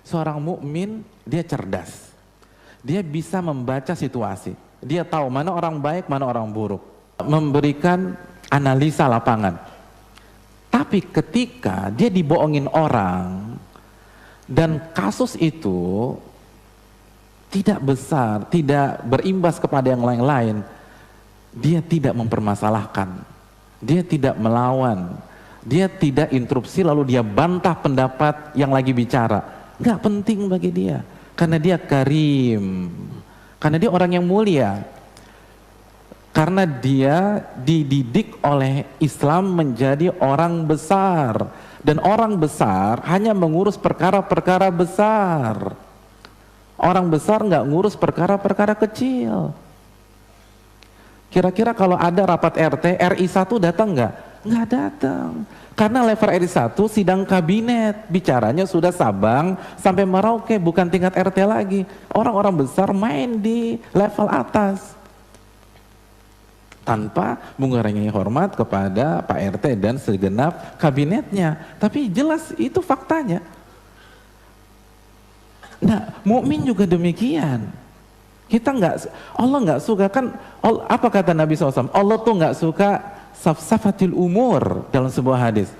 Seorang mukmin dia cerdas. Dia bisa membaca situasi. Dia tahu mana orang baik, mana orang buruk. Memberikan analisa lapangan. Tapi ketika dia dibohongin orang dan kasus itu tidak besar, tidak berimbas kepada yang lain-lain, dia tidak mempermasalahkan, dia tidak melawan, dia tidak interupsi lalu dia bantah pendapat yang lagi bicara. Nggak penting bagi dia, karena dia karim, karena dia orang yang mulia, karena dia dididik oleh Islam menjadi orang besar, dan orang besar hanya mengurus perkara-perkara besar. Orang besar nggak ngurus perkara-perkara kecil. Kira-kira kalau ada rapat RT, RI 1 datang nggak? Nggak datang. Karena level RI 1 sidang kabinet, bicaranya sudah Sabang sampai Merauke, bukan tingkat RT lagi. Orang-orang besar main di level atas. Tanpa mengurangi hormat kepada Pak RT dan segenap kabinetnya. Tapi jelas itu faktanya. Nah, mukmin juga demikian. Kita Allah nggak suka kan? Apa kata Nabi SAW? Allah tuh nggak suka safsafatil umur dalam sebuah hadis.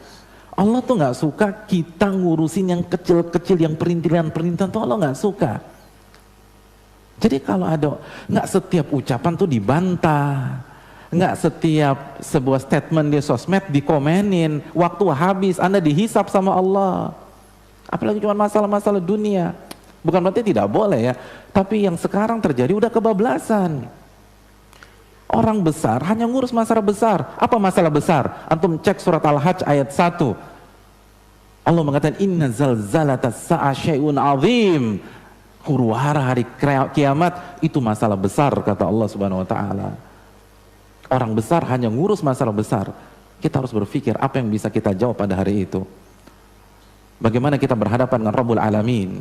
Allah tuh nggak suka kita ngurusin yang kecil-kecil, yang perintilan-perintilan tuh Allah nggak suka. Jadi kalau ada, nggak setiap ucapan tuh dibantah, nggak setiap sebuah statement di sosmed dikomenin. Waktu habis, Anda dihisap sama Allah. Apalagi cuma masalah-masalah dunia. Bukan berarti tidak boleh ya, tapi yang sekarang terjadi udah kebablasan. Orang besar hanya ngurus masalah besar. Apa masalah besar? Antum cek surat Al-Hajj ayat 1. Allah mengatakan inna zalzalatas sa'a syai'un azim. Huru-hara hari kiamat itu masalah besar, kata Allah Subhanahu wa taala. Orang besar hanya ngurus masalah besar. Kita harus berpikir apa yang bisa kita jawab pada hari itu. Bagaimana kita berhadapan dengan Rabbul Alamin?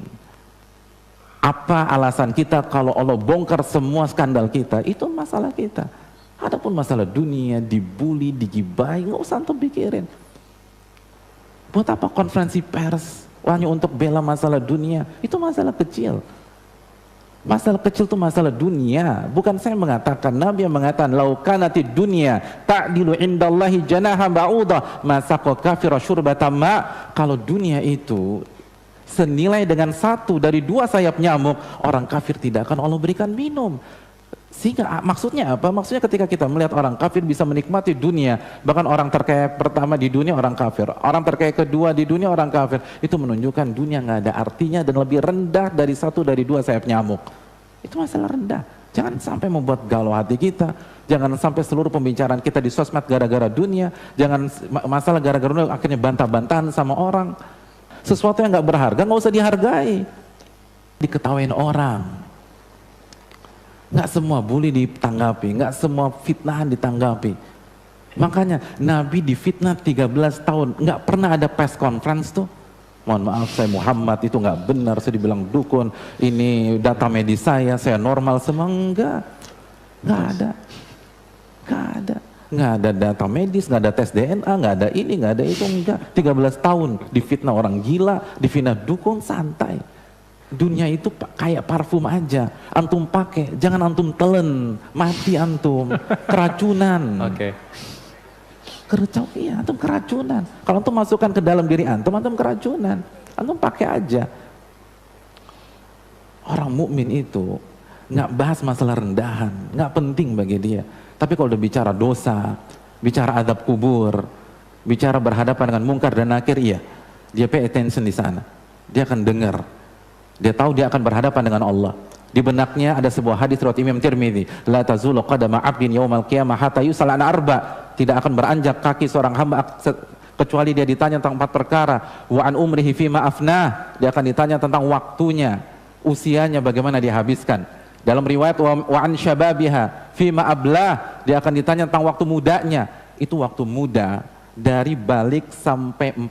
Apa alasan kita kalau Allah bongkar semua skandal kita? Itu masalah kita. Adapun masalah dunia, dibully, digibahi, nggak usah antum pikirin. Buat apa konferensi pers hanya untuk bela masalah dunia? Itu masalah kecil. Masalah kecil itu masalah dunia. Bukan saya mengatakan, Nabi yang mengatakan laukanati dunia ta'dilu indallahi janaha ba'udah masaqa kafira syurbata ma. Kalau dunia itu senilai dengan 1 dari 2 sayap nyamuk, orang kafir tidak akan Allah berikan minum. Sehingga maksudnya apa? Maksudnya ketika kita melihat orang kafir bisa menikmati dunia, bahkan orang terkaya pertama di dunia orang kafir, orang terkaya kedua di dunia orang kafir, itu menunjukkan dunia nggak ada artinya dan lebih rendah dari 1 dari 2 sayap nyamuk. Itu masalah rendah. Jangan sampai membuat galau hati kita, jangan sampai seluruh pembicaraan kita di sosmed gara-gara dunia, jangan masalah gara-gara dunia akhirnya bantah-bantahan sama orang. Sesuatu yang nggak berharga nggak usah dihargai, diketawain orang. Nggak semua bully ditanggapi, nggak semua fitnahan ditanggapi. Makanya Nabi difitnah 13 tahun, nggak pernah ada press conference tuh. Mohon maaf saya Muhammad itu nggak benar, saya dibilang dukun, ini data medis saya normal semua, nggak ada. Nggak ada data medis, nggak ada tes DNA, nggak ada ini, nggak ada itu, enggak. 13 tahun difitnah orang gila, difitnah dukun, santai. Dunia itu kayak parfum aja, antum pakai, jangan antum telen, mati antum, keracunan. Oke. Iya, antum keracunan. Kalau antum masukkan ke dalam diri antum keracunan. Antum pakai aja. Orang mukmin itu nggak bahas masalah rendahan, nggak penting bagi dia. Tapi kalau udah bicara dosa, bicara adab kubur, bicara berhadapan dengan mungkar dan nakir, iya, dia pay attention di sana. Dia akan dengar. Dia tahu dia akan berhadapan dengan Allah. Di benaknya ada sebuah hadis riwayat Imam Tirmidzi, la tazulu qadama 'abdin yaumal qiyamah hatta yus'al an arba. Tidak akan beranjak kaki seorang hamba kecuali dia ditanya tentang 4 perkara. Wa an umrihi fima afnah. Dia akan ditanya tentang waktunya, usianya bagaimana dia habiskan. Dalam riwayat wa an syababiha fima ablah, dia akan ditanya tentang waktu mudanya. Itu waktu muda dari balik sampai 40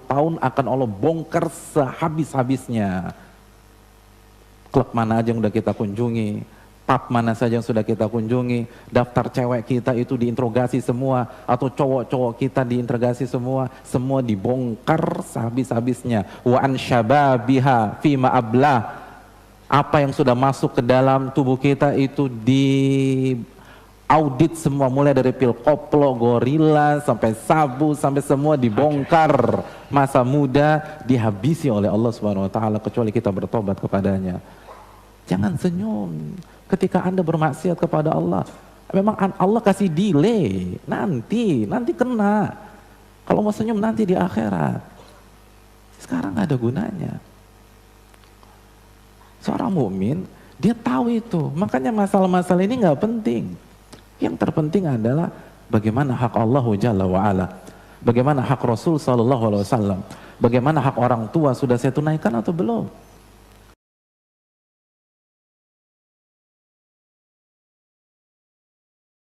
tahun akan Allah bongkar sehabis-habisnya. Klub mana aja yang udah kita kunjungi, pub mana saja yang sudah kita kunjungi, daftar cewek kita itu diinterogasi semua, atau cowok-cowok kita diinterogasi semua dibongkar sehabis-habisnya. Wa an syababiha fima ablah, apa yang sudah masuk ke dalam tubuh kita itu di audit semua, mulai dari pil koplo, gorila, sampai sabu, sampai semua dibongkar. Masa muda dihabisi oleh Allah Subhanahu wa taala kecuali kita bertobat kepadanya. Jangan senyum ketika Anda bermaksiat kepada Allah. Memang Allah kasih delay, nanti kena. Kalau mau senyum nanti di akhirat. Sekarang gak ada gunanya. Seorang mukmin dia tahu itu, makanya masalah-masalah ini gak penting. Yang terpenting adalah bagaimana hak Allah Jalla wa'ala, bagaimana hak Rasul Sallallahu Alaihi Wasallam, bagaimana hak orang tua, sudah saya tunaikan atau belum.